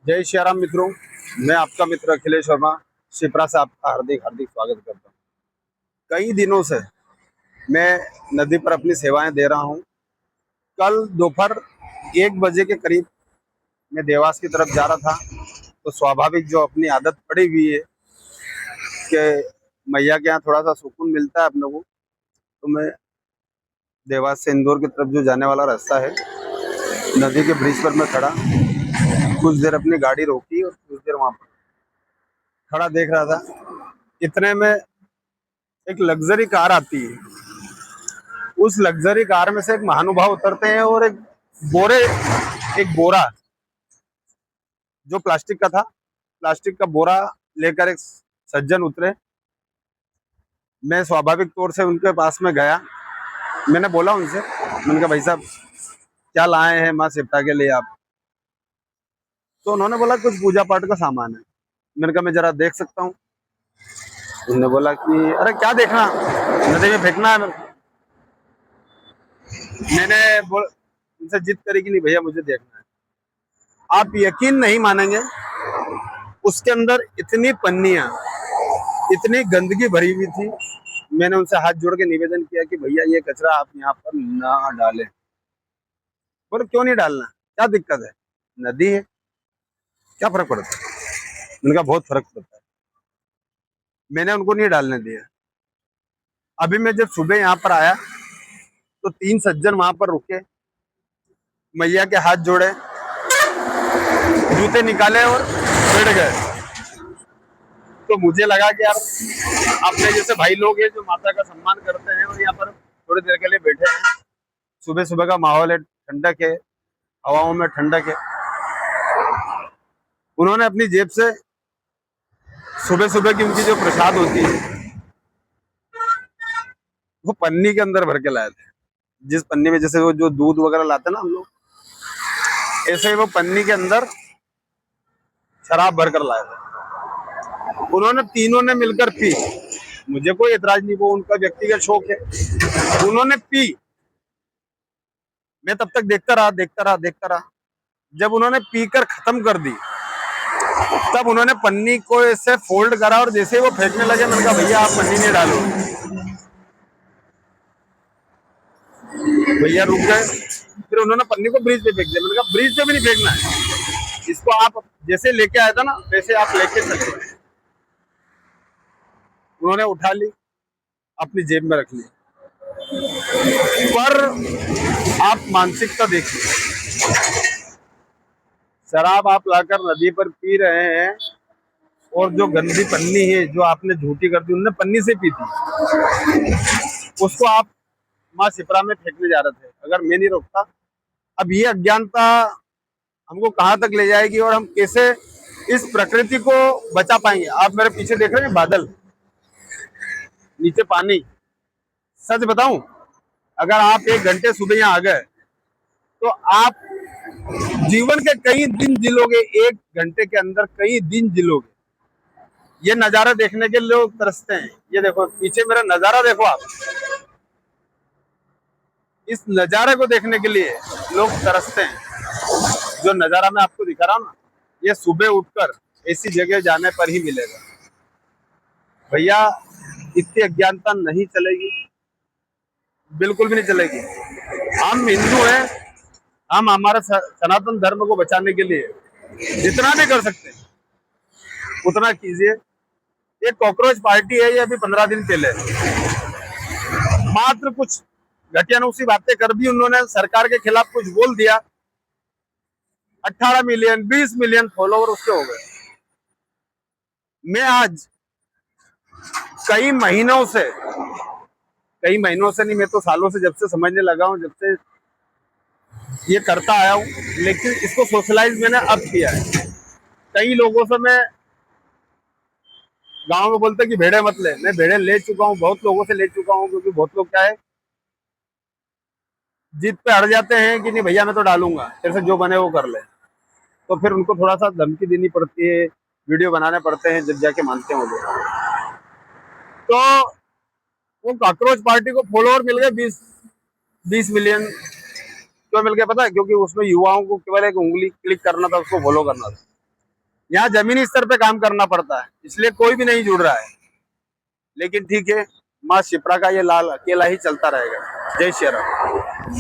जय श्री राम मित्रों। मैं आपका मित्र अखिलेश वर्मा शिप्रा से आपका हार्दिक हार्दिक स्वागत करता हूँ। कई दिनों से मैं नदी पर अपनी सेवाएं दे रहा हूँ। कल दोपहर 1 बजे के करीब मैं देवास की तरफ जा रहा था, तो स्वाभाविक जो अपनी आदत पड़ी हुई है कि मैया के यहाँ थोड़ा सा सुकून मिलता है अपने को, तो मैं देवास से इंदौर की तरफ जो जाने वाला रास्ता है, नदी के ब्रिज पर मैं खड़ा कुछ देर अपनी गाड़ी रोकी और कुछ देर वहां पर खड़ा देख रहा था। इतने में एक लग्जरी कार आती है। उस लग्जरी कार में से एक महानुभाव उतरते हैं और एक बोरा जो प्लास्टिक का था, प्लास्टिक का बोरा लेकर एक सज्जन उतरे। मैं स्वाभाविक तौर से उनके पास में गया। मैंने बोला उनसे, मैंने कहा भाई साहब क्या लाए हैं माँ सिप्रा के लिए आप? तो उन्होंने बोला कुछ पूजा पाठ का सामान है। मैंने कहा मैं जरा देख सकता हूँ। उन्होंने बोला कि अरे क्या देखना, नदी में फेंकना है। मैंने उनसे जिद करी कि नहीं भैया मुझे देखना है। आप यकीन नहीं मानेंगे, उसके अंदर इतनी पन्नियां, इतनी गंदगी भरी हुई थी। मैंने उनसे हाथ जोड़ के निवेदन किया कि भैया ये कचरा आप यहाँ पर ना डालें। बोले क्यों नहीं डालना, क्या दिक्कत है, नदी है, क्या फर्क पड़ता है? मैंने कहा बहुत फर्क पड़ता है। मैंने उनको नहीं डालने दिया। अभी मैं जब सुबह यहाँ पर आया तो 3 सज्जन वहां पर रुके, मैया के हाथ जोड़े, जूते निकाले और बैठ गए। तो मुझे लगा कि यार अपने जैसे भाई लोग हैं जो माता का सम्मान करते हैं और यहाँ पर थोड़ी देर के लिए बैठे हैं। सुबह सुबह का माहौल है, ठंडक है, हवाओं में ठंडक है। उन्होंने अपनी जेब से सुबह सुबह की उनकी जो प्रसाद होती है वो पन्नी के अंदर भर के लाए थे। जिस पन्नी में जैसे वो जो दूध वगैरह लाते ना हम लोग, ऐसे ही वो पन्नी के अंदर शराब भर कर लाए थे। उन्होंने तीनों ने मिलकर पी। मुझे कोई एतराज नहीं, वो उनका व्यक्तिगत शौक है। उन्होंने पी। मैं तब तक देखता रहा। जब उन्होंने पीकर खत्म कर दी, तब उन्होंने पन्नी को ऐसे फोल्ड करा और जैसे ही वो फेंकने लगे, मैंने कहा भैया आप पन्नी नहीं डालो। भैया रुक गए। फिर उन्होंने पन्नी को ब्रिज पे फेंक दिया। मैंने कहा ब्रिज पे भी नहीं फेंकना है, इसको आप जैसे लेके आया था ना वैसे आप लेके चले। उन्होंने उठा ली, अपनी जेब में रख ली। पर आप मानसिकता देखिए, शराब आप लाकर नदी पर पी रहे हैं और जो गंदी पन्नी है जो आपने झूठी कर दी, उन्होंने पन्नी से पी थी, उसको आप माँ सिप्रा में फेंकने जा रहे थे। अगर मैं नहीं रोकता, अब ये अज्ञानता हमको कहाँ तक ले जाएगी और हम कैसे इस प्रकृति को बचा पाएंगे? आप मेरे पीछे देख रहे हैं बादल, नीचे पानी। सच बताऊं, अगर आप 1 घंटे सुबह यहाँ आ गए तो आप जीवन के कई दिन जिलोगे, 1 घंटे के अंदर कई दिन जिलोगे। ये नजारा देखने के लोग तरसते हैं। ये देखो पीछे मेरा नजारा देखो आप, इस नजारे को देखने के लिए लोग तरसते हैं। जो नजारा मैं आपको दिखा रहा हूँ ना, ये सुबह उठकर ऐसी जगह जाने पर ही मिलेगा। भैया इतनी अज्ञानता नहीं चलेगी, बिल्कुल भी नहीं चलेगी। हम हिंदू हैं, हम हमारा सनातन धर्म को बचाने के लिए जितना भी कर सकते हैं उतना कीजिए। ये कॉकरोच पार्टी है, ये अभी 15 दिन पहले मात्र कुछ घटियानुसी बातें कर दी उन्होंने, सरकार के खिलाफ कुछ बोल दिया, 18 मिलियन 20 मिलियन फॉलोवर उसके हो गए। मैं आज कई महीनों से नहीं, मैं तो सालों से, जब से समझने लगा हूं, जब से ये करता आया हूं, लेकिन इसको सोशलाइज मैंने अब किया है। कई लोगों से मैं गांव में बोलते कि भेड़े मत ले, मैं भेड़े ले चुका हूं, बहुत लोगों से ले चुका हूं, क्योंकि बहुत लोग क्या है जिद पे अड़ जाते हैं कि नहीं भैया मैं तो डालूंगा, तेरे से जो बने वो कर ले। तो फिर उनको थोड़ा सा धमकी देनी पड़ती है, वीडियो बनाने पड़ते हैं, जब जाके मानते हैं वो लोग। तो वो कॉकरोच पार्टी को फॉलोअर मिल गए 20 मिलियन। क्यों मिल गया पता है? क्योंकि उसमें युवाओं को केवल एक उंगली क्लिक करना था, उसको फॉलो करना था। यहाँ जमीनी स्तर पे काम करना पड़ता है, इसलिए कोई भी नहीं जुड़ रहा है। लेकिन ठीक है, माँ शिप्रा का ये लाल अकेला ही चलता रहेगा। जय श्री राम।